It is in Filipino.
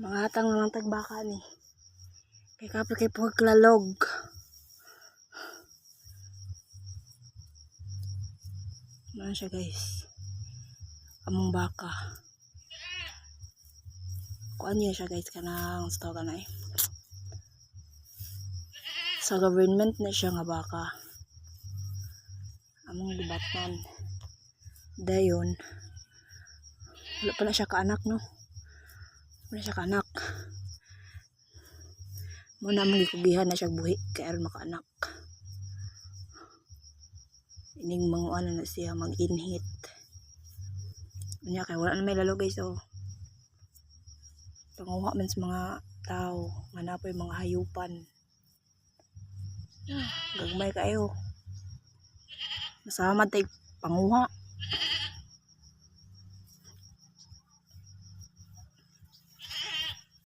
Mga hatang na lang tagbaka ni. Kay kapit kay paglalog. Ano siya guys? Among baka. Kuan niya siya guys kanang sa na eh. Sa government na siya nga baka. Among gibatnan. Dayon. Wala pa na siya kaanak no. Wala siya kaanak. Muna magikugihan na siya buhi kay aron makaanak. Ining manguan na siya mag-inhit. Unya kay wala na may lalo guys oh. Panguha man sa mga tao, nga napoy mga hayupan. Gagmay kayo. Masama tay panguha.